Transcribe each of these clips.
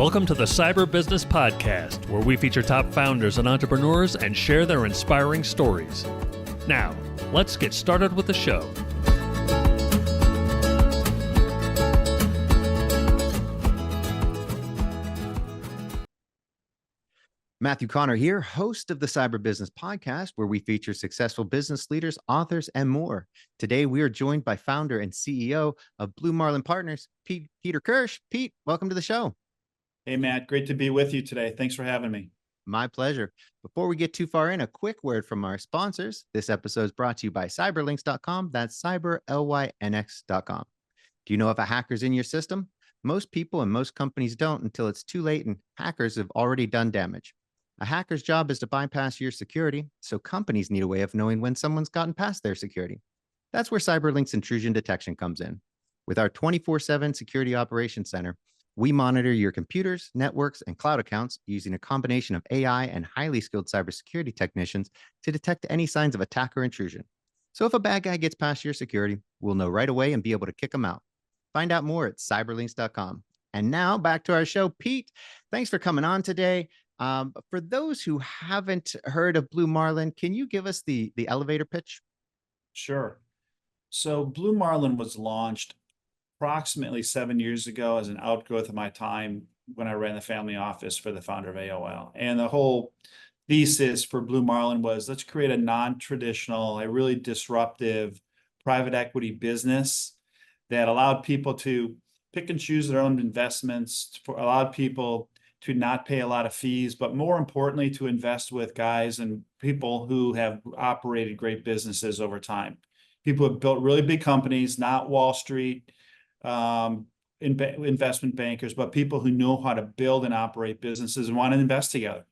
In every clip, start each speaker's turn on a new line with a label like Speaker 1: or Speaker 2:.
Speaker 1: Welcome to the Cyber Business Podcast, where we feature top founders and entrepreneurs and share their inspiring stories. Now, let's get started with the show.
Speaker 2: Matthew Connor here, host of the Cyber Business Podcast, where we feature successful business leaders, authors, and more. Today, we are joined by founder and CEO of Blue Marlin Partners, Peter Kirsch. Pete, welcome to the show.
Speaker 3: Hey, Matt, great to be with you today. Thanks for having me.
Speaker 2: My pleasure. Before we get too far in, a quick word from our sponsors. This episode is brought to you by cyberlinks.com. That's cyberlynx.com. Do you know if a hacker's in your system? Most people and most companies don't until it's too late and hackers have already done damage. A hacker's job is to bypass your security, so companies need a way of knowing when someone's gotten past their security. That's where CyberLink's intrusion detection comes in. With our 24/7 Security Operations Center, we monitor your computers, networks, and cloud accounts using a combination of AI and highly skilled cybersecurity technicians to detect any signs of attack or intrusion. So if a bad guy gets past your security, we'll know right away and be able to kick them out. Find out more at cyberlinks.com. And now back to our show. Pete, thanks for coming on today. For those who haven't heard of Blue Marlin, can you give us the elevator pitch?
Speaker 3: Sure. So Blue Marlin was launched approximately 7 years ago as an outgrowth of my time when I ran the family office for the founder of AOL. And the whole thesis for Blue Marlin was, let's create a non-traditional, a really disruptive private equity business that allowed people to pick and choose their own investments, allowed people to not pay a lot of fees, but more importantly, to invest with guys and people who have operated great businesses over time. People who have built really big companies, not Wall Street investment bankers, but people who know how to build and operate businesses and want to invest together.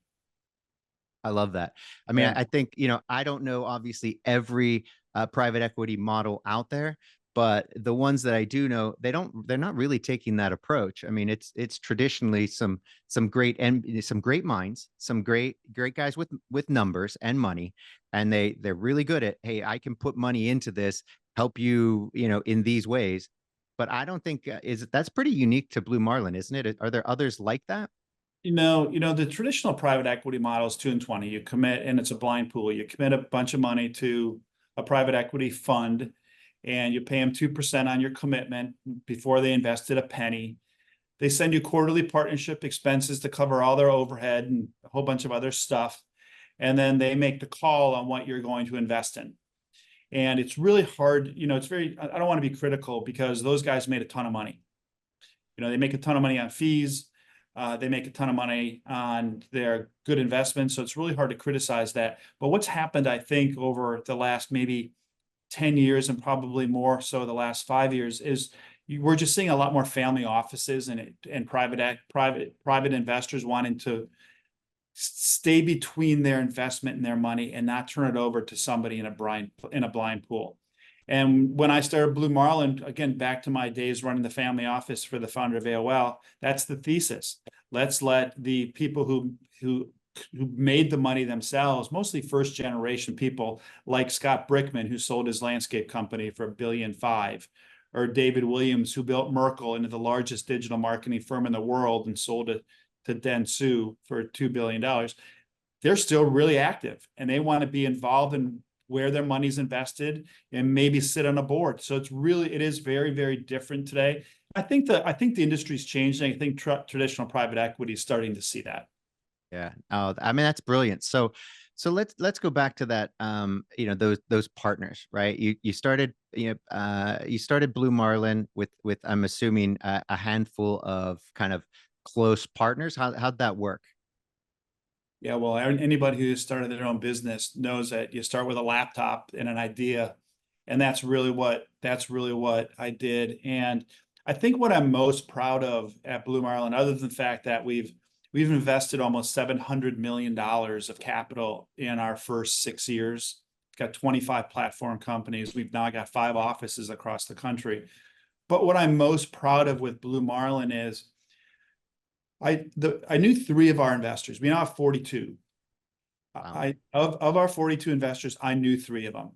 Speaker 2: I love that. I mean,
Speaker 3: Yeah.
Speaker 2: I think, I don't know, obviously, every private equity model out there, but the ones that I do know, they're not really taking that approach. I mean, it's traditionally some great minds, some great guys with numbers and money, and they're really good at, hey, I can put money into this, help you, in these ways. But I don't think that's pretty unique to Blue Marlin, isn't it? Are there others like that?
Speaker 3: The traditional private equity model is 2 and 20. You commit, and it's a blind pool. You commit a bunch of money to a private equity fund, and you pay them 2% on your commitment before they invested a penny. They send you quarterly partnership expenses to cover all their overhead and a whole bunch of other stuff. And then they make the call on what you're going to invest in. And it's really hard, I don't want to be critical because those guys made a ton of money. They make a ton of money on fees. They make a ton of money on their good investments. So it's really hard to criticize that. But what's happened, I think, over the last maybe 10 years and probably more so the last 5 years is we're just seeing a lot more family offices and private investors wanting to stay between their investment and their money and not turn it over to somebody in a blind pool. And when I started Blue Marlin, again, back to my days running the family office for the founder of AOL, that's the thesis. Let's let the people who made the money themselves, mostly first generation people like Scott Brickman, who sold his landscape company for $1.5 billion, or David Williams, who built Merkle into the largest digital marketing firm in the world and sold it to Dentsu for $2 billion. They're still really active and they want to be involved in where their money's invested and maybe sit on a board. So it is very, very different today. I think the industry's changing. I think traditional private equity is starting to see that.
Speaker 2: Yeah. Oh, I mean, that's brilliant. So let's go back to that. Those partners, right? You started Blue Marlin with I'm assuming a handful of kind of close partners. How'd that work?
Speaker 3: Yeah, well, anybody who started their own business knows that you start with a laptop and an idea, and that's really what I did. And I think what I'm most proud of at Blue Marlin, other than the fact that we've invested almost $700 million of capital in our first 6 years. We've got 25 platform companies. We've now got 5 offices across the country. But what I'm most proud of with Blue Marlin is I knew 3 of our investors. We now have 42.
Speaker 2: Wow.
Speaker 3: Of our 42 investors, I knew 3 of them.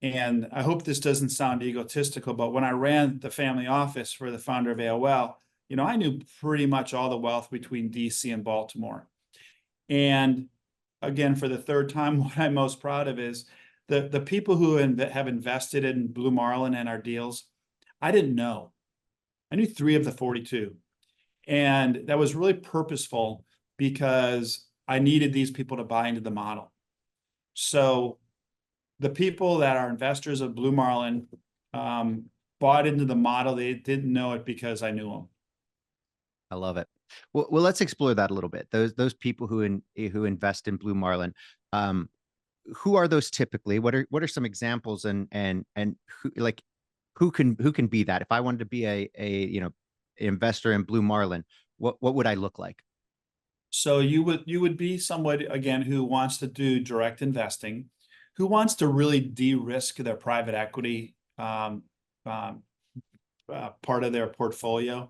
Speaker 3: And I hope this doesn't sound egotistical, but when I ran the family office for the founder of AOL, I knew pretty much all the wealth between DC and Baltimore. And again, for the third time, what I'm most proud of is the people who have invested in Blue Marlin and our deals. I didn't know. I knew 3 of the 42. And that was really purposeful because I needed these people to buy into the model. So the people that are investors of Blue Marlin bought into the model. They didn't know it because I knew them.
Speaker 2: I love it. Well, let's explore that a little bit. Those people who invest in Blue Marlin, who are those typically? What are some examples, and who, like, who can be that? If I wanted to be a investor in Blue Marlin, what would I look like?
Speaker 3: So you would be somebody, again, who wants to do direct investing, who wants to really de-risk their private equity part of their portfolio.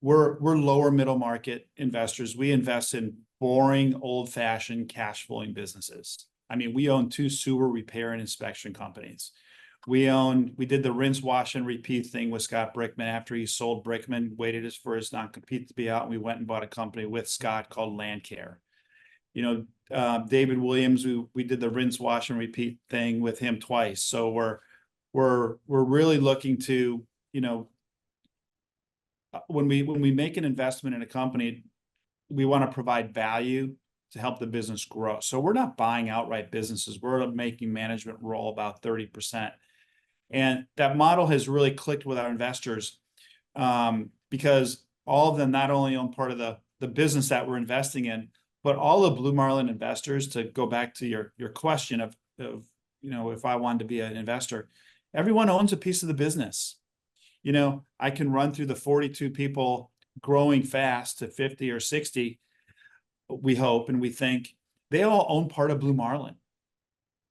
Speaker 3: We're lower middle market investors. We invest in boring, old-fashioned cash flowing businesses. I mean, we own 2 sewer repair and inspection companies. We did the rinse, wash, and repeat thing with Scott Brickman after he sold Brickman, waited for his non-compete to be out, and we went and bought a company with Scott called Landcare. David Williams, we did the rinse, wash, and repeat thing with him twice. So we're really looking to, when we make an investment in a company, we want to provide value to help the business grow. So we're not buying outright businesses. We're making management roll about 30%. And that model has really clicked with our investors because all of them not only own part of the business that we're investing in, but all the Blue Marlin investors, to go back to your question of if I wanted to be an investor, everyone owns a piece of the business. I can run through the 42 people growing fast to 50 or 60, we hope, and we think they all own part of Blue Marlin.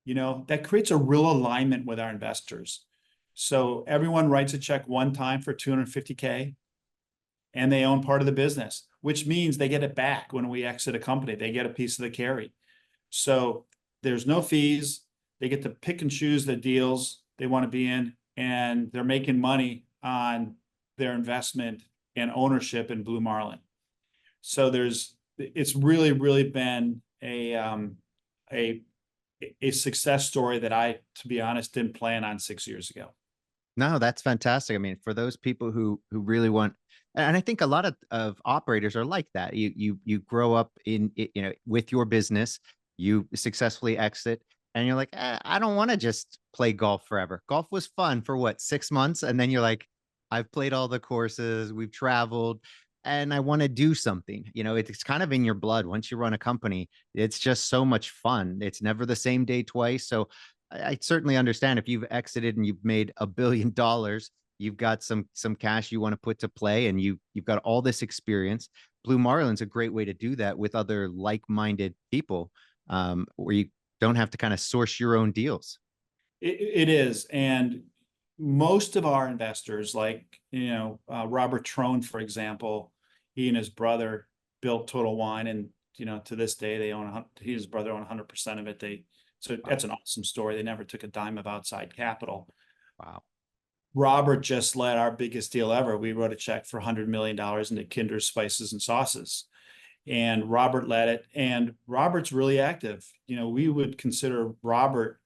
Speaker 3: That creates a real alignment with our investors. So everyone writes a check one time for $250K, and they own part of the business, which means they get it back when we exit a company. They get a piece of the carry. So there's no fees. They get to pick and choose the deals they want to be in, and they're making money on their investment and ownership in Blue Marlin. So it's really, really been a success story that I, to be honest, didn't plan on 6 years ago.
Speaker 2: No, that's fantastic. I mean, for those people who really want, and I think a lot of operators are like that. You grow up with your business, you successfully exit, and you're like, I don't want to just play golf forever. Golf was fun for what, 6 months, and then you're like, I've played all the courses, we've traveled, and I want to do something. It's kind of in your blood. Once you run a company, it's just so much fun. It's never the same day twice. So I certainly understand if you've exited and you've made $1 billion, you've got some cash you want to put to play, and you've got all this experience. Blue Marlin's a great way to do that with other like-minded people, where you don't have to kind of source your own deals.
Speaker 3: It is. And most of our investors, like, Robert Trone, for example, he and his brother built Total Wine, and, to this day, he and his brother own 100% of it. So that's an awesome story. They never took a dime of outside capital.
Speaker 2: Wow.
Speaker 3: Robert just led our biggest deal ever. We wrote a check for $100 million into Kinder's Spices and Sauces, and Robert led it. And Robert's really active. We would consider Robert,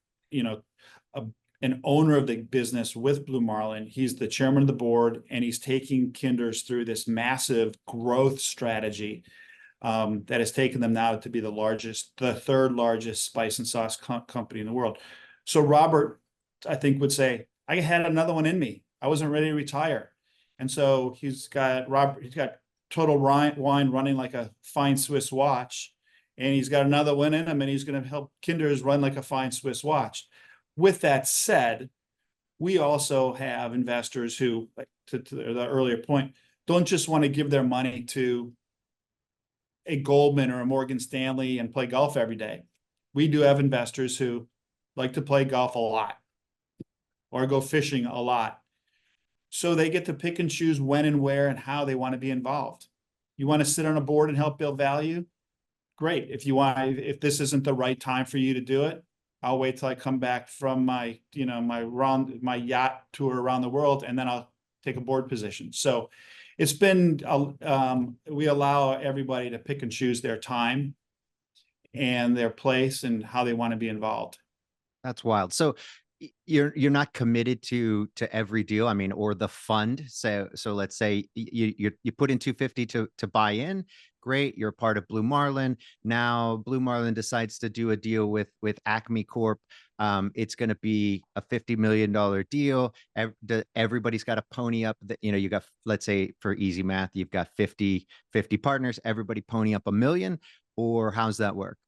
Speaker 3: an owner of the business with Blue Marlin. He's the chairman of the board, and he's taking Kinder's through this massive growth strategy that has taken them now to be the third largest spice and sauce company in the world. So Robert, I think, would say, I had another one in me. I wasn't ready to retire. And so he's got Total Wine running like a fine Swiss watch, and he's got another one in him, and he's going to help Kinder's run like a fine Swiss watch. With that said, we also have investors who, like to the earlier point, don't just want to give their money to a Goldman or a Morgan Stanley and play golf every day. We do have investors who like to play golf a lot or go fishing a lot. So they get to pick and choose when and where and how they want to be involved. You want to sit on a board and help build value? Great. If this isn't the right time for you to do it, I'll wait till I come back from my yacht tour around the world, and then I'll take a board position. So It's been, we allow everybody to pick and choose their time and their place and how they want to be involved.
Speaker 2: That's wild. So you're not committed to every deal. I mean, or the fund. So let's say you put in 250 to buy in. Great, you're part of Blue Marlin. Now Blue Marlin decides to do a deal with Acme Corp. It's going to be a $50 million deal. Everybody's got to pony up. You got, let's say for easy math, you've got 50 partners. Everybody pony up $1 million, or how's that work?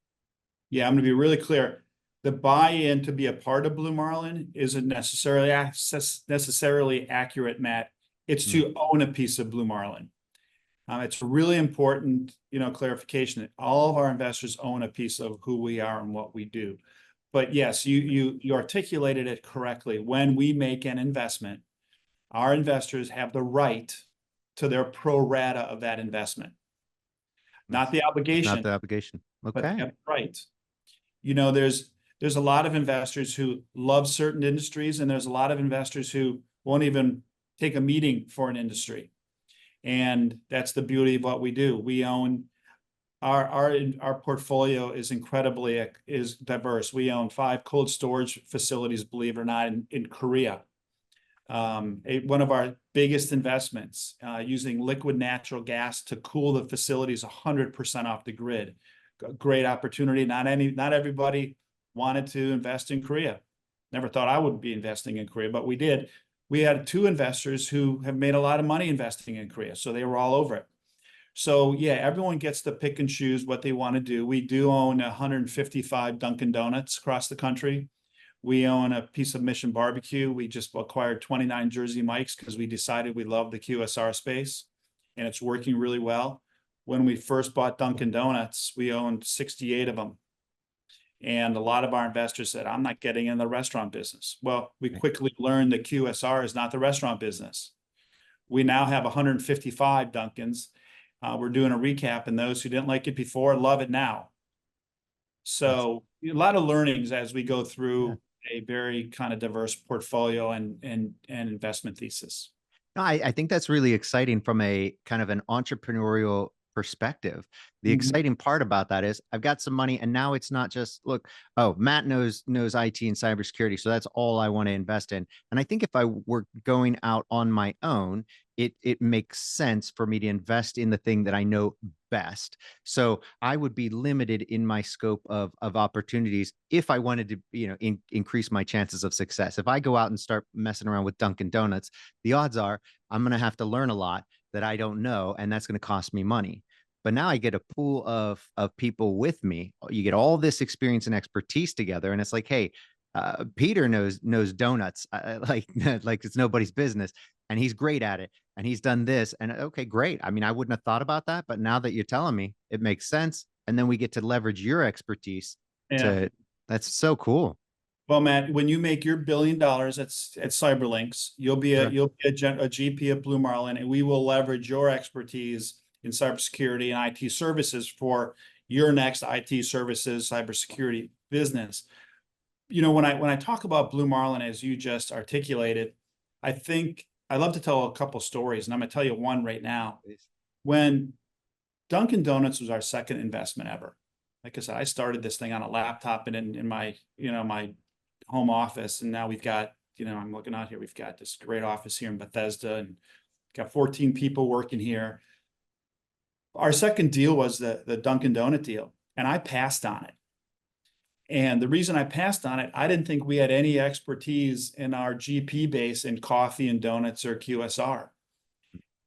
Speaker 3: Yeah, I'm going to be really clear. The buy-in to be a part of Blue Marlin isn't necessarily accurate, Matt. It's to own a piece of Blue Marlin. It's really important, clarification that all of our investors own a piece of who we are and what we do. But yes, you articulated it correctly. When we make an investment, our investors have the right to their pro rata of that investment, not the obligation.
Speaker 2: Not the obligation. Okay.
Speaker 3: But they have the right. There's a lot of investors who love certain industries, and there's a lot of investors who won't even take a meeting for an industry. And that's the beauty of what we do. We own our portfolio is incredibly diverse. We own 5 cold storage facilities, believe it or not, in Korea. One of our biggest investments, using liquid natural gas to cool the facilities 100% off the grid. Great opportunity. Not everybody wanted to invest in Korea. Never thought I would be investing in Korea, but we did. We had 2 investors who have made a lot of money investing in Korea, so they were all over it. So yeah, everyone gets to pick and choose what they want to do. We do own 155 Dunkin' Donuts across the country. We own a piece of Mission Barbecue. We just acquired 29 Jersey Mike's because we decided we love the QSR space, and it's working really well. When we first bought Dunkin' Donuts, we owned 68 of them. And a lot of our investors said, I'm not getting in the restaurant business. Well, we quickly learned that QSR is not the restaurant business. We now have 155 Dunkins. We're doing a recap, and those who didn't like it before love it now. So a lot of learnings as we go through a very kind of diverse portfolio and investment thesis.
Speaker 2: No, I think that's really exciting from a kind of an entrepreneurial perspective. The exciting part about that is I've got some money, and now it's not just, look, oh, Matt knows IT and cybersecurity, so that's all I want to invest in. And I think if I were going out on my own, it makes sense for me to invest in the thing that I know best. So I would be limited in my scope of opportunities if I wanted to, increase my chances of success. If I go out and start messing around with Dunkin' Donuts, the odds are I'm going to have to learn a lot that I don't know, and that's going to cost me money. But now I get a pool of people with me. You get all this experience and expertise together, and it's like, hey, Peter knows donuts like it's nobody's business, and he's great at it, and he's done this, and okay, great. I mean, I wouldn't have thought about that, but now that you're telling me, it makes sense. And then we get to leverage your expertise. That's so cool.
Speaker 3: Well, Matt, when you make your $1 billion at Cyberlinks, you'll be a GP at Blue Marlin, and we will leverage your expertise in cybersecurity and IT services for your next IT services cybersecurity business. When I talk about Blue Marlin, as you just articulated, I think I love to tell a couple stories, and I'm going to tell you one right now. When Dunkin' Donuts was our second investment ever, like I said, I started this thing on a laptop and in my my home office, and now we've got, I'm looking out here, we've got this great office here in Bethesda, and got 14 people working here. Our second deal was the Dunkin' Donut deal, and I passed on it. And the reason I passed on it, I didn't think we had any expertise in our GP base in coffee and donuts or QSR.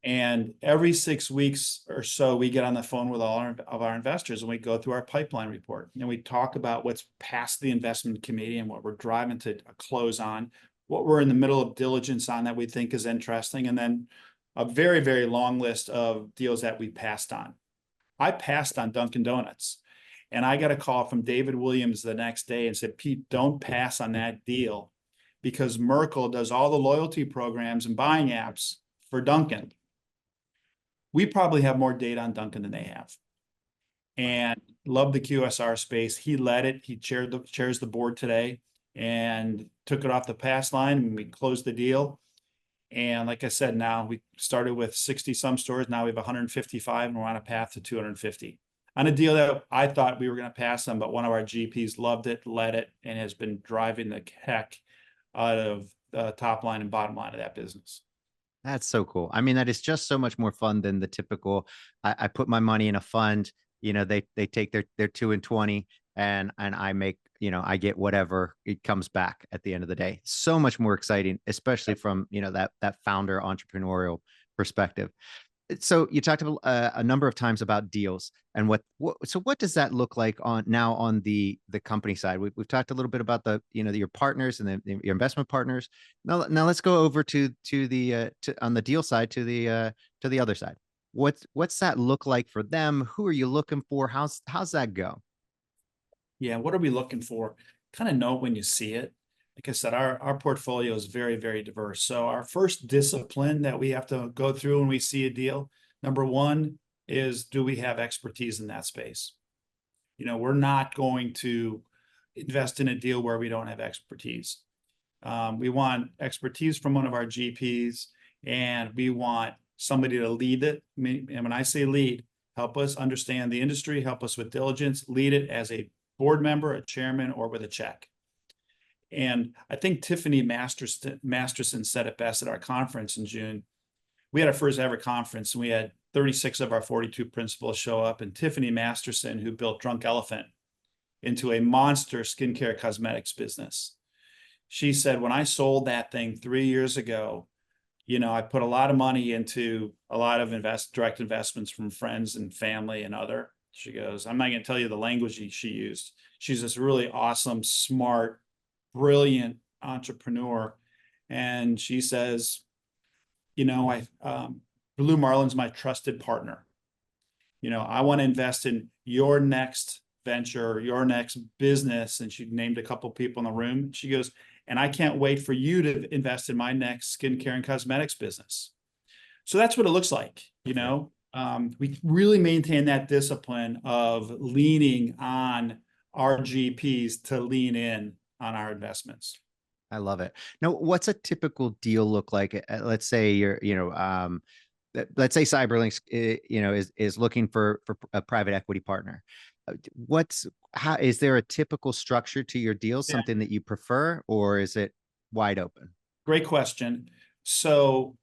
Speaker 3: And every 6 weeks or so, we get on the phone with all of our investors, and we go through our pipeline report, and we talk about what's past the investment committee and what we're driving to a close on, what we're in the middle of diligence on that we think is interesting, and then a very, very long list of deals that we passed on. I passed on Dunkin' Donuts, and I got a call from David Williams the next day and said, Pete, don't pass on that deal, because Merkle does all the loyalty programs and buying apps for Dunkin'. We probably have more data on Dunkin' than they have, and love the QSR space. He led it. He chairs the board today, and took it off the pass line, and we closed the deal. And like I said, now we started with 60 some stores. Now we have 155 and we're on a path to 250 on a deal that I thought we were going to pass them, but one of our GPs loved it, led it, and has been driving the heck out of the top line and bottom line of that business.
Speaker 2: That's so cool. I mean, that is just so much more fun than the typical, I put my money in a fund, they take their 2 and 20 and I make, I get whatever it comes back at the end of the day. So much more exciting, especially from, that founder entrepreneurial perspective. So you talked a number of times about deals and so what does that look like on the company side? We've talked a little bit about your partners and your investment partners. Now let's go over to on the deal side to the other side. What's that look like for them? Who are you looking for? How's that go?
Speaker 3: Yeah, what are we looking for? Kind of know when you see it. Like I said, our portfolio is very, very diverse. So our first discipline that we have to go through when we see a deal, number one is, do we have expertise in that space? We're not going to invest in a deal where we don't have expertise. We want expertise from one of our GPs, and we want somebody to lead it. And when I say lead, help us understand the industry, help us with diligence, lead it as a board member, a chairman, or with a check. And I think Tiffany Masterson said it best at our conference in June. We had our first ever conference and we had 36 of our 42 principals show up, and Tiffany Masterson, who built Drunk Elephant into a monster skincare cosmetics business. She said, when I sold that thing 3 years ago, I put a lot of money into a lot of direct investments from friends and family and other. She goes, I'm not going to tell you the language she used. She's this really awesome, smart, brilliant entrepreneur. And she says, Blue Marlin's my trusted partner. I want to invest in your next venture, your next business. And she named a couple of people in the room. She goes, and I can't wait for you to invest in my next skincare and cosmetics business. So that's what it looks like. We really maintain that discipline of leaning on our GPs to lean in on our investments.
Speaker 2: I love it. Now, what's a typical deal look like? Let's say let's say Cyberlinks, is looking for a private equity partner. How is there a typical structure to your deals?
Speaker 3: Yeah.
Speaker 2: Something that you prefer, or is it wide open?
Speaker 3: Great question. So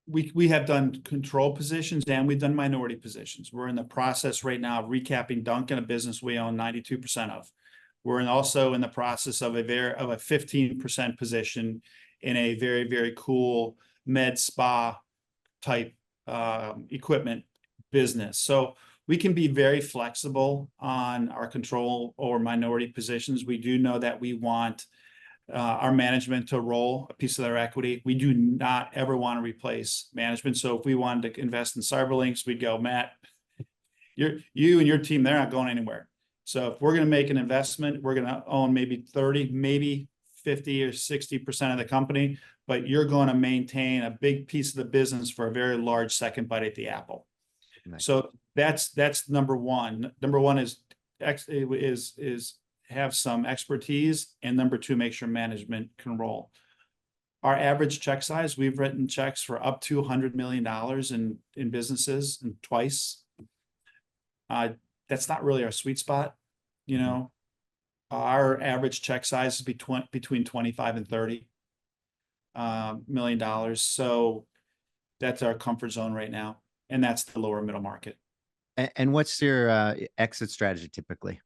Speaker 3: we have done control positions and we've done minority positions. We're in the process right now of recapping Dunkin, a business we own 92% of. We're also in the process of a 15% position in a very, very cool med spa type equipment business. So we can be very flexible on our control or minority positions. We do know that we want our management to roll a piece of their equity. We do not ever want to replace management. So if we wanted to invest in Cyberlinks, we'd go, Matt, you and your team, they're not going anywhere. So if we're going to make an investment, we're going to own maybe 30, maybe 50 or 60% of the company, but you're going to maintain a big piece of the business for a very large second bite at the apple. Nice. So that's number one. Number one is have some expertise, and number two, make sure management can roll. Our average check size, we've written checks for up to $100 million in businesses, and twice. That's not really our sweet spot. Our average check size is between 25 and 30 million dollars. So that's our comfort zone right now, and that's the lower middle market.
Speaker 2: And what's your exit strategy typically?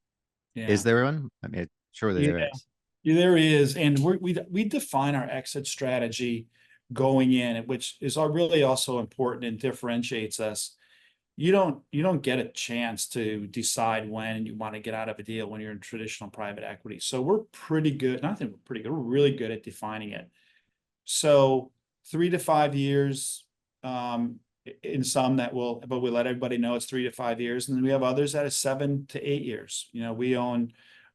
Speaker 2: Yeah. Is there one? I mean, surely there is.
Speaker 3: Yeah, there is, and we define our exit strategy going in, which is really also important and differentiates us. You don't get a chance to decide when you want to get out of a deal when you're in traditional private equity. So we're pretty good. Not that we're pretty good. We're really good at defining it. So 3 to 5 years. In some but we let everybody know it's 3 to 5 years, and then we have others that is 7 to 8 years.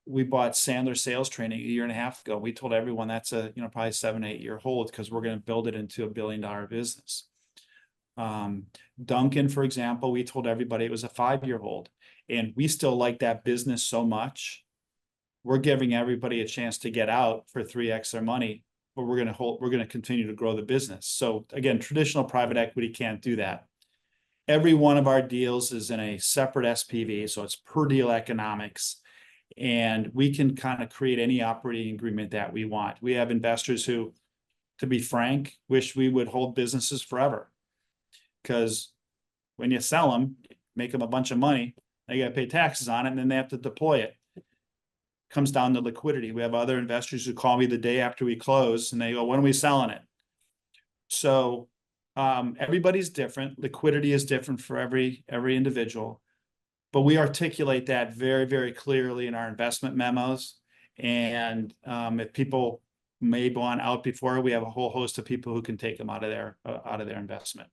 Speaker 3: We bought Sandler Sales Training 1.5 years ago. We told everyone that's a probably 7 8 year hold, because we're going to build it into $1 billion business. Dunkin, for example, we told everybody it was a 5-year hold, and we still like that business so much. We're giving everybody a chance to get out for 3x their money but we're going to continue to grow the business. So again, traditional private equity can't do that. Every one of our deals is in a separate SPV, so it's per deal economics, and we can kind of create any operating agreement that we want. We have investors who, to be frank, wish we would hold businesses forever, because when you sell them, make them a bunch of money, they got to pay taxes on it, and then they have to deploy it. Comes down to liquidity. We have other investors who call me the day after we close, and they go, "When are we selling it?" So everybody's different. Liquidity is different for every individual, but we articulate that very, very clearly in our investment memos. And if people may want out before, we have a whole host of people who can take them out of their investment.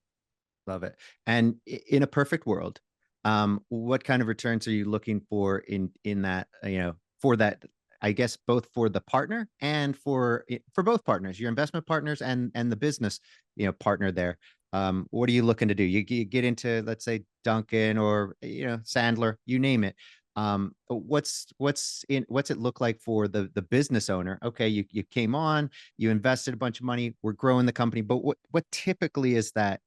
Speaker 2: Love it. And in a perfect world, what kind of returns are you looking for in that, for that, I guess, both for the partner and for both partners, your investment partners and the business, partner there? What are you looking to do? You get into, let's say, Dunkin or, Sandler, you name it. What's it look like for the business owner? Okay, you came on, you invested a bunch of money, we're growing the company, but what typically is that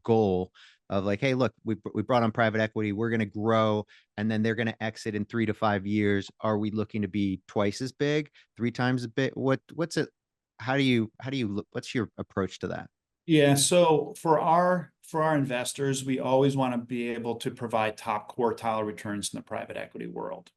Speaker 2: goal of like, hey, look, we brought on private equity, we're going to grow, and then they're going to exit in 3 to 5 years. Are we looking to be twice as big, 3 times as big? What's it? How do you look? What's your approach to that?
Speaker 3: Yeah, so for our investors, we always want to be able to provide top quartile returns in the private equity world.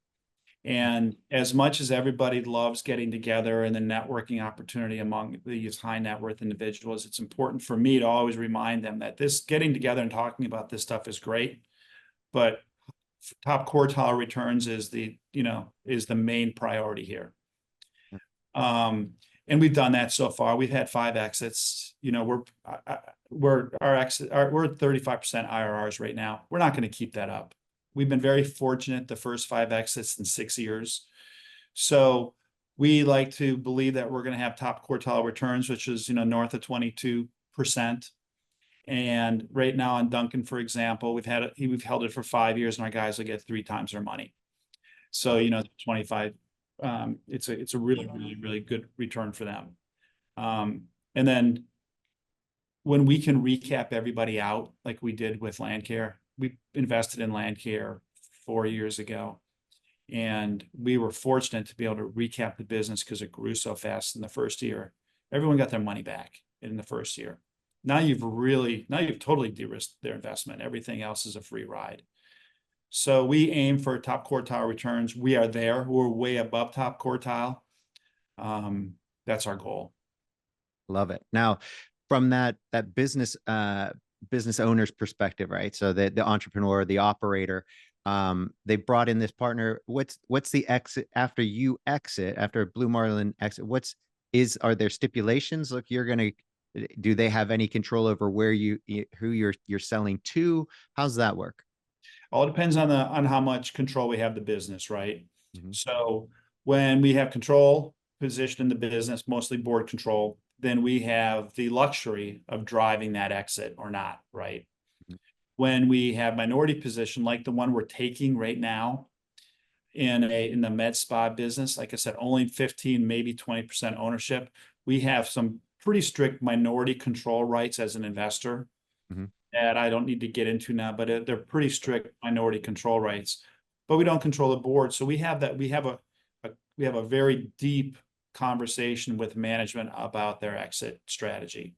Speaker 3: And as much as everybody loves getting together and the networking opportunity among these high net worth individuals, it's important for me to always remind them that this getting together and talking about this stuff is great, but top quartile returns is the main priority here. And we've done that so far. We've had 5 exits. We're at 35% IRRs right now. We're not going to keep that up. We've been very fortunate the first 5 exits in 6 years. So we like to believe that we're going to have top quartile returns, which is, north of 22%. And right now on Dunkin, for example, we've held it for 5 years, and our guys will get 3 times their money. So, 25, it's a really, really, really good return for them. And then when we can recap everybody out, like we did with Landcare, we invested in Landcare 4 years ago, and we were fortunate to be able to recap the business because it grew so fast in the first year. Everyone got their money back in the first year. Now you've totally de-risked their investment. Everything else is a free ride. So we aim for top quartile returns. We are there. We're way above top quartile. That's our goal.
Speaker 2: Love it. Now, from that business owner's perspective, right? So the entrepreneur, the operator, they brought in this partner. What's the exit after you exit, after Blue Marlin exit? Are there stipulations? Look, do they have any control over who you're selling to? How's that work?
Speaker 3: All depends on how much control we have the business, right?
Speaker 2: Mm-hmm.
Speaker 3: So when we have control position in the business, mostly board control, then we have the luxury of driving that exit or not, right? Mm-hmm. When we have minority position, like the one we're taking right now in the med spa business, like I said, only 15, maybe 20% ownership, we have some pretty strict minority control rights as an investor. Mm-hmm. That I don't need to get into now, but they're pretty strict minority control rights. But we don't control the board, so we have a very deep conversation with management about their exit strategy.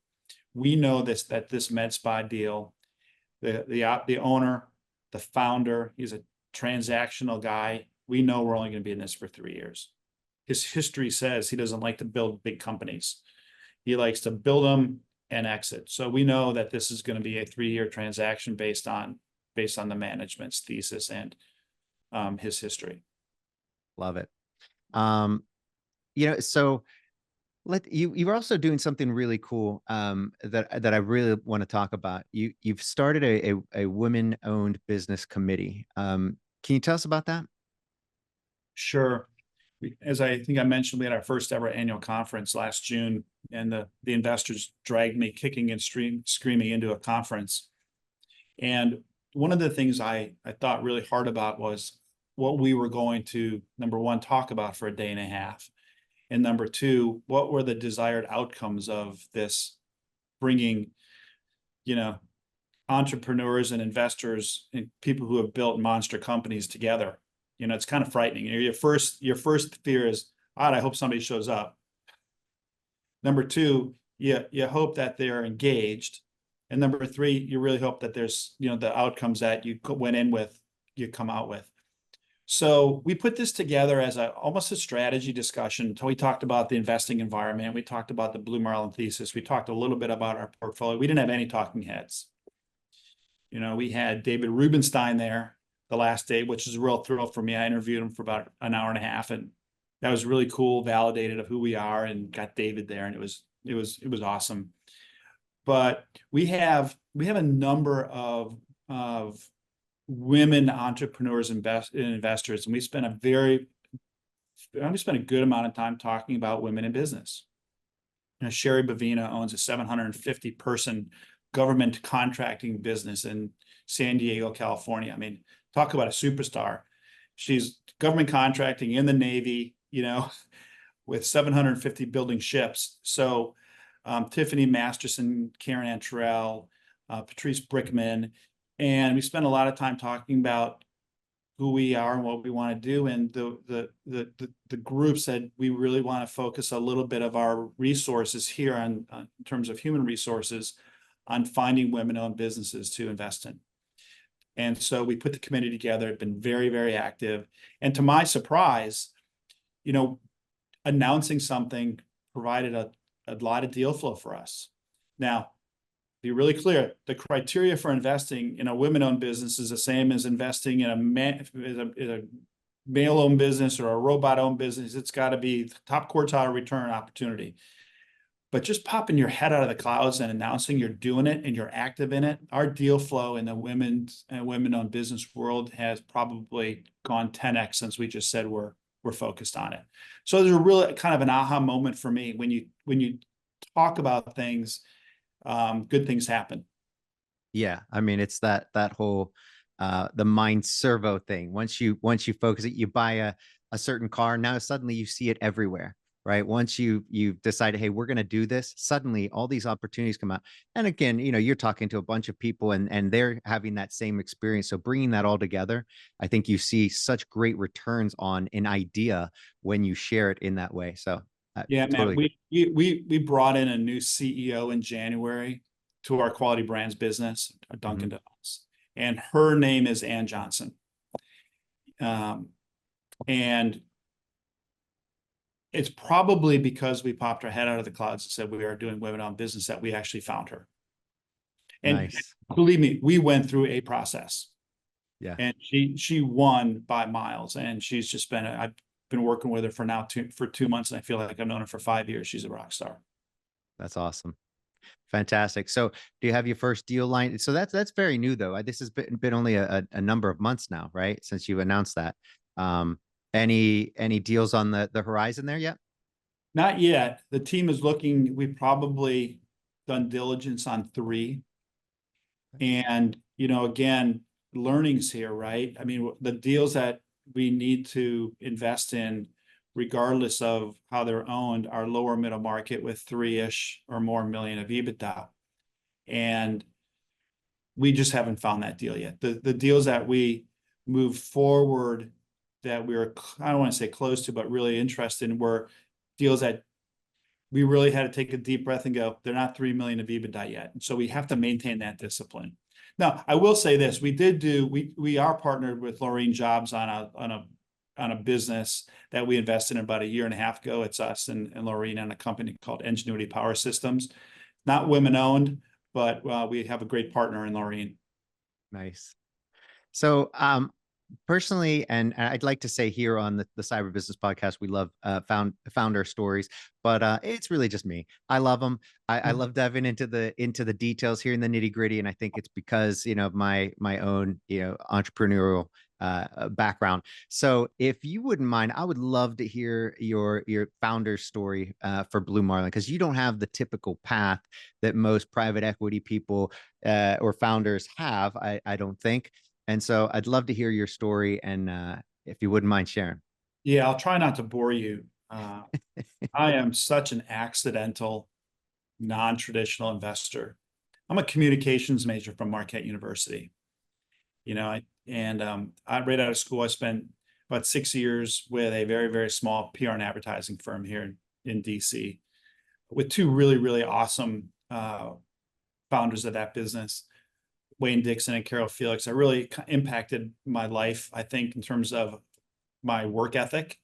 Speaker 3: We know that this med spa deal, the owner, the founder, he's a transactional guy. We know we're only going to be in this for 3 years. His history says he doesn't like to build big companies. He likes to build them and exit. So we know that this is going to be a 3-year transaction based on the management's thesis and his history.
Speaker 2: Love it. So you're also doing something really cool that I really want to talk about. You've started a women-owned business committee. Can you tell us about that?
Speaker 3: Sure. As I think I mentioned, we had our first ever annual conference last June, and the investors dragged me kicking and screaming into a conference. And one of the things I thought really hard about was what we were going to, number one, talk about for a day and a half. And number two, what were the desired outcomes of this bringing, entrepreneurs and investors and people who have built monster companies together? It's kind of frightening. Your first fear is, God, I hope somebody shows up. Number two, you hope that they're engaged. And number three, you really hope that there's, the outcomes that you went in with, you come out with. So we put this together as almost a strategy discussion. So we talked about the investing environment. We talked about the Blue Marlin thesis. We talked a little bit about our portfolio. We didn't have any talking heads. We had David Rubenstein there the last day, which is a real thrill for me. I interviewed him for about an hour and a half, and that was really cool, validated of who we are, and got David there, and it was awesome. But we have a number of women entrepreneurs and investors, and we spent a good amount of time talking about women in business. Sherry Bavina owns a 750 person government contracting business in San Diego, California. I mean, talk about a superstar. She's government contracting in the Navy, with 750 building ships. So Tiffany Masterson, Karen Antrell, Patrice Brickman, and we spent a lot of time talking about who we are and what we want to do. And the group said, we really want to focus a little bit of our resources here in terms of human resources on finding women-owned businesses to invest in. And so we put the committee together. It's been very, very active. And to my surprise, announcing something provided a lot of deal flow for us. Now, be really clear, the criteria for investing in a women-owned business is the same as investing in a male-owned business or a robot-owned business. It's got to be top quartile return opportunity. But just popping your head out of the clouds and announcing you're doing it and you're active in it, our deal flow in the women-owned business world has probably gone 10x since we just said we're focused on it. So there's a really kind of an aha moment for me when you talk about things. Good things happen.
Speaker 2: Yeah, I mean, it's that whole the mind servo thing. Once you focus it, you buy a certain car. Now suddenly you see it everywhere, right? Once you've decided, hey, we're going to do this, suddenly all these opportunities come out. And again, you're talking to a bunch of people and they're having that same experience. So bringing that all together, I think you see such great returns on an idea when you share it in that way. So
Speaker 3: yeah,
Speaker 2: totally.
Speaker 3: man, we brought in a new CEO in January to our quality brands business, Dunkin Donuts, and her name is Ann Johnson. And it's probably because we popped our head out of the clouds and said we are doing women-owned business that we actually found her. And
Speaker 2: nice.
Speaker 3: Believe me, we went through a process.
Speaker 2: Yeah.
Speaker 3: And she won by miles, and she's just I've been working with her for 2 months, and I feel like I've known her for 5 years. She's a rock star.
Speaker 2: That's awesome. Fantastic. So do you have your first deal line? So that's very new though. This has been only a number of months now, right? Since you announced that. Any deals on the horizon there yet?
Speaker 3: Not yet. The team is looking. We've probably done diligence on 3. And, again, learnings here, right? I mean, the deals that we need to invest in, regardless of how they're owned, are lower middle market with 3-ish or more million of EBITDA. And we just haven't found that deal yet. The deals that we move forward that we were, I don't want to say close to, but really interested in, were deals that we really had to take a deep breath and go, they're not 3 million of EBITDA yet. And so we have to maintain that discipline. Now, I will say this, we are partnered with Laureen Jobs on a business that we invested in about 1.5 years ago. It's us and Laureen and a company called Ingenuity Power Systems. Not women owned, but we have a great partner in Laureen.
Speaker 2: Nice. So personally, and I'd like to say here on the Cyber Business Podcast, we love founder stories, but it's really just me. I love them. I love diving into the details here in the nitty gritty, and I think it's because of my own entrepreneurial background. So if you wouldn't mind, I would love to hear your founder story for Blue Marlin, because you don't have the typical path that most private equity people or founders have, I don't think. And so I'd love to hear your story, and if you wouldn't mind sharing.
Speaker 3: Yeah, I'll try not to bore you. Uh, I am such an accidental, non-traditional investor. I'm a communications major from Marquette University. I right out of school, I spent about 6 years with a very, very small PR and advertising firm here in DC with two really, really awesome founders of that business, Wayne Dixon and Carol Felix. I really impacted my life, I think, in terms of my work ethic,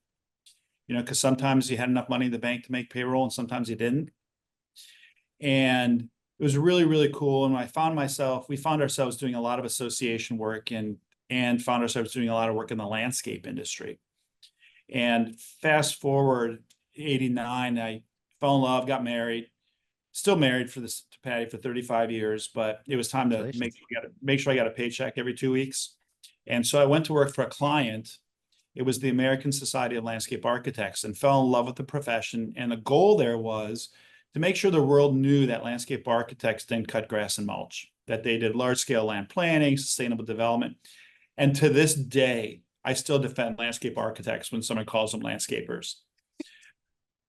Speaker 3: because sometimes you had enough money in the bank to make payroll and sometimes you didn't. And it was really, really cool. And we found ourselves doing a lot of association work and found ourselves doing a lot of work in the landscape industry. And fast forward 89, I fell in love, got married, still married to Patty for 35 years, but it was time to make sure I got a paycheck every 2 weeks. And so I went to work for a client. It was the American Society of Landscape Architects, and fell in love with the profession. And the goal there was to make sure the world knew that landscape architects didn't cut grass and mulch, that they did large scale land planning, sustainable development. And to this day, I still defend landscape architects when someone calls them landscapers.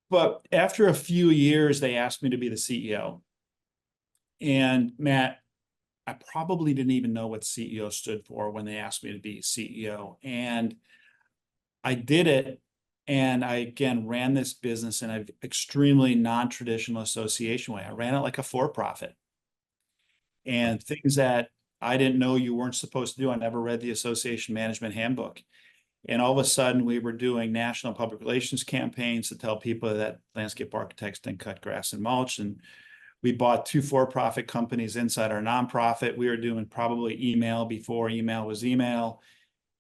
Speaker 3: But after a few years, they asked me to be the CEO. And Matt, I probably didn't even know what CEO stood for when they asked me to be CEO. And I did it. And I, again, ran this business in an extremely non-traditional association way. I ran it like a for-profit. And things that I didn't know you weren't supposed to do. I never read the association management handbook. And all of a sudden, we were doing national public relations campaigns to tell people that landscape architects didn't cut grass and mulch. And we bought 2 for-profit companies inside our nonprofit. We were doing probably email before email was email.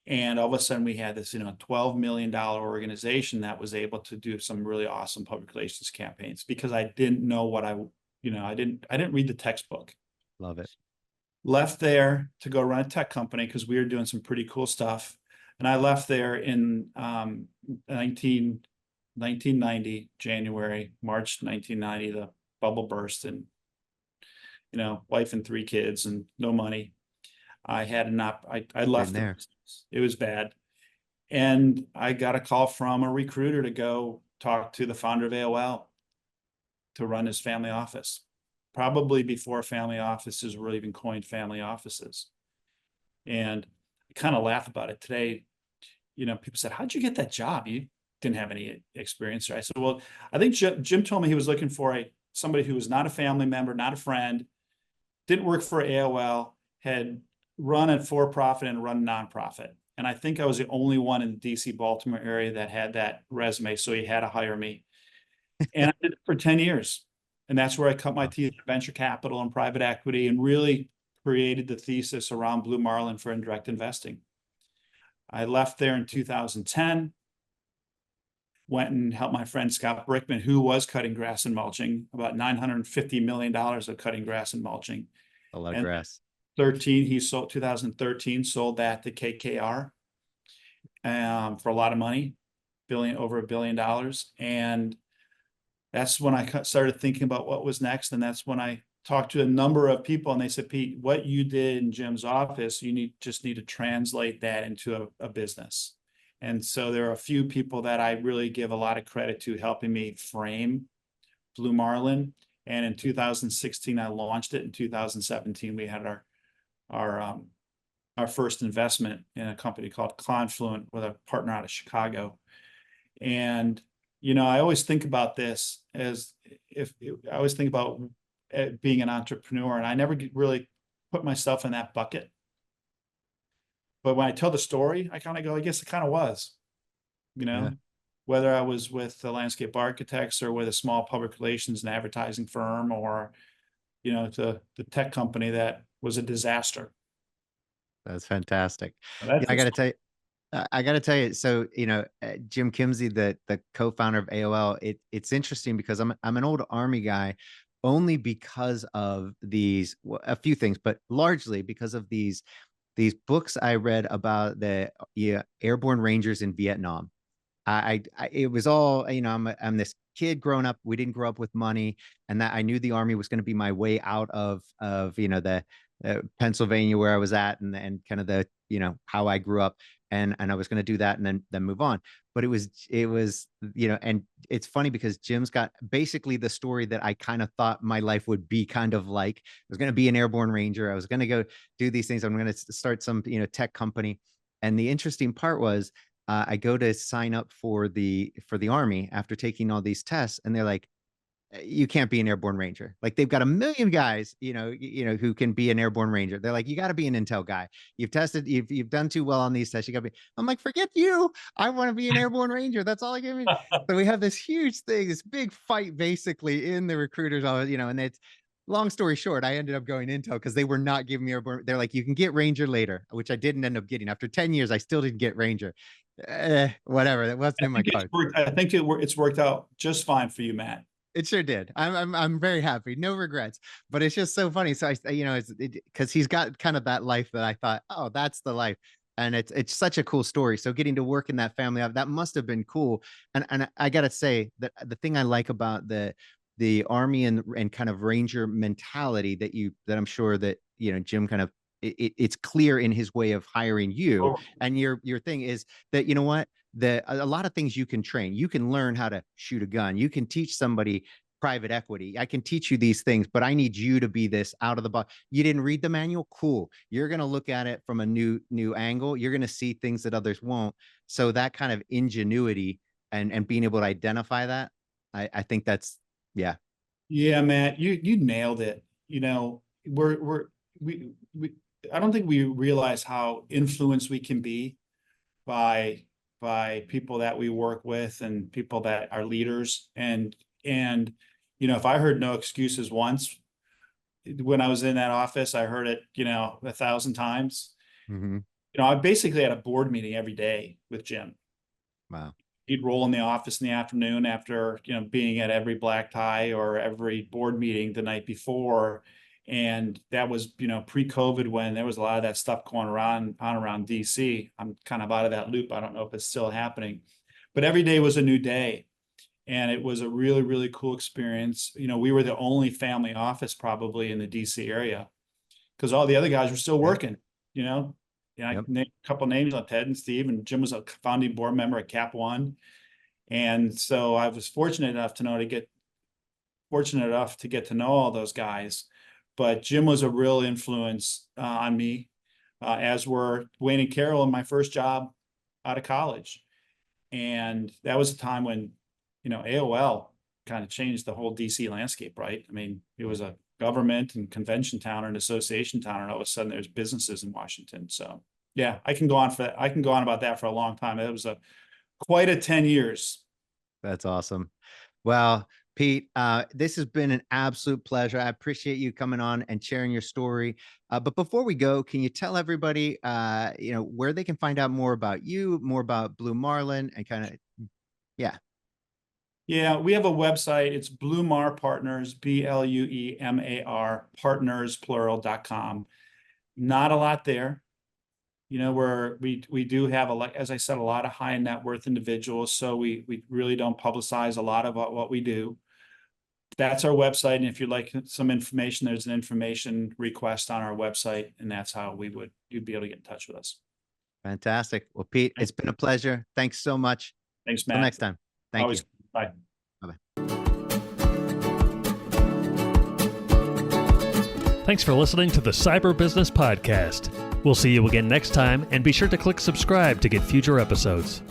Speaker 3: And all of a sudden we had this, $12 million organization that was able to do some really awesome public relations campaigns because I didn't know what I didn't read the textbook.
Speaker 2: Love it.
Speaker 3: Left there to go run a tech company because we were doing some pretty cool stuff. And I left there in 1990, March 1990, the bubble burst, and, wife and 3 kids and no money. I had I left there. It was bad. And I got a call from a recruiter to go talk to the founder of AOL to run his family office, probably before family offices were even coined family offices. And I kind of laugh about it today. People said, how'd you get that job? You didn't have any experience. Right? I said, well, I think Jim told me he was looking for somebody who was not a family member, not a friend, didn't work for AOL, had run a for-profit and run a nonprofit. And I think I was the only one in the DC, Baltimore area that had that resume. So he had to hire me. And I did it for 10 years. And that's where I cut my teeth in venture capital and private equity and really created the thesis around Blue Marlin for indirect investing. I left there in 2010, went and helped my friend Scott Brickman, who was cutting grass and mulching, about $950 million of cutting grass and mulching.
Speaker 2: A lot of grass.
Speaker 3: 2013 sold that to KKR for a lot of money, over $1 billion. And that's when I started thinking about what was next. And that's when I talked to a number of people and they said, Pete, what you did in Jim's office, you just need to translate that into a business. And so there are a few people that I really give a lot of credit to helping me frame Blue Marlin. And in 2016, I launched it. In 2017, we had our first investment in a company called Confluent with a partner out of Chicago. And, I always think about this as I always think about being an entrepreneur, and I never really put myself in that bucket. But when I tell the story, I kind of go, I guess it kind of was,
Speaker 2: Yeah.
Speaker 3: Whether I was with the landscape architects or with a small public relations and advertising firm or, the tech company that was a disaster.
Speaker 2: That's fantastic.
Speaker 3: That's
Speaker 2: Yeah, I got to tell you. So, Jim Kimsey, the co-founder of AOL, it's interesting because I'm an old Army guy, only because of a few things, but largely because of these books I read about the airborne rangers in Vietnam. It was all, I'm this kid growing up. We didn't grow up with money, and that I knew the Army was going to be my way out of the Pennsylvania where I was at, and kind of how I grew up. and I was going to do that and then move on. But it was, and it's funny because Jim's got basically the story that I kind of thought my life would be kind of like. I was going to be an airborne ranger. I was going to go do these things. I'm going to start some, tech company. And the interesting part was, I go to sign up for the Army after taking all these tests, and they're like, you can't be an airborne ranger. Like, they've got a million guys, who can be an airborne ranger. They're like, you got to be an intel guy. You've done too well on these tests. You got to be. I'm like, forget you. I want to be an airborne ranger. That's all I give me. So we have this huge thing, this big fight, basically in the recruiters office, and it's, long story short, I ended up going intel because they were not giving me airborne. They're like, you can get ranger later, which I didn't end up getting. After 10 years, I still didn't get ranger. Whatever. That wasn't in my cards.
Speaker 3: I think it's worked out just fine for you, Matt.
Speaker 2: It sure did. I'm very happy. No regrets. But it's just so funny. So it's because he's got kind of that life that I thought, oh, that's the life. And it's such a cool story. So getting to work in that family, that must have been cool. And I gotta say that the thing I like about the Army and kind of Ranger mentality that I'm sure that Jim kind of, it's clear in his way of hiring you.
Speaker 3: Oh.
Speaker 2: And your thing is that, what, a lot of things you can train. You can learn how to shoot a gun. You can teach somebody private equity. I can teach you these things, but I need you to be this out of the box. You didn't read the manual? Cool. You're going to look at it from a new angle. You're going to see things that others won't. So that kind of ingenuity and being able to identify that, I think that's, yeah.
Speaker 3: Yeah, Matt, you nailed it. I don't think we realize how influenced we can be by people that we work with and people that are leaders. And if I heard no excuses once, when I was in that office, I heard it, 1,000 times.
Speaker 2: Mm-hmm.
Speaker 3: I basically had a board meeting every day with Jim.
Speaker 2: Wow. He'd
Speaker 3: roll in the office in the afternoon after, being at every black tie or every board meeting the night before. And that was, pre-COVID, when there was a lot of that stuff going around DC. I'm kind of out of that loop. I don't know if it's still happening, but every day was a new day. And it was a really, really cool experience. We were the only family office probably in the DC area, because all the other guys were still working, I named a couple names on Ted and Steve, and Jim was a founding board member at Cap One. And so I was fortunate enough to get to know all those guys. But Jim was a real influence on me, as were Wayne and Carol in my first job out of college. And that was a time when, AOL kind of changed the whole DC landscape, right? I mean, it was a government and convention town and association town, and all of a sudden there's businesses in Washington. So yeah, I can go on about that for a long time. It was quite a 10 years.
Speaker 2: That's awesome. Well, Pete, this has been an absolute pleasure. I appreciate you coming on and sharing your story. But before we go, can you tell everybody, where they can find out more about you, more about Blue Marlin, and kind of, yeah.
Speaker 3: Yeah, we have a website. It's Blue Mar Partners, BLUEMAR Partners, plural.com. Not a lot there. We do have, as I said, a lot of high net worth individuals. So we really don't publicize a lot of what we do. That's our website. And if you'd like some information, there's an information request on our website, and that's how you'd be able to get in touch with us.
Speaker 2: Fantastic. Well, Pete, it's been a pleasure. Thanks so much.
Speaker 3: Thanks, Matt.
Speaker 2: Until next time. Thank you.
Speaker 3: Bye.
Speaker 2: Bye-bye.
Speaker 1: Thanks for listening to the Cyber Business Podcast. We'll see you again next time, and be sure to click subscribe to get future episodes.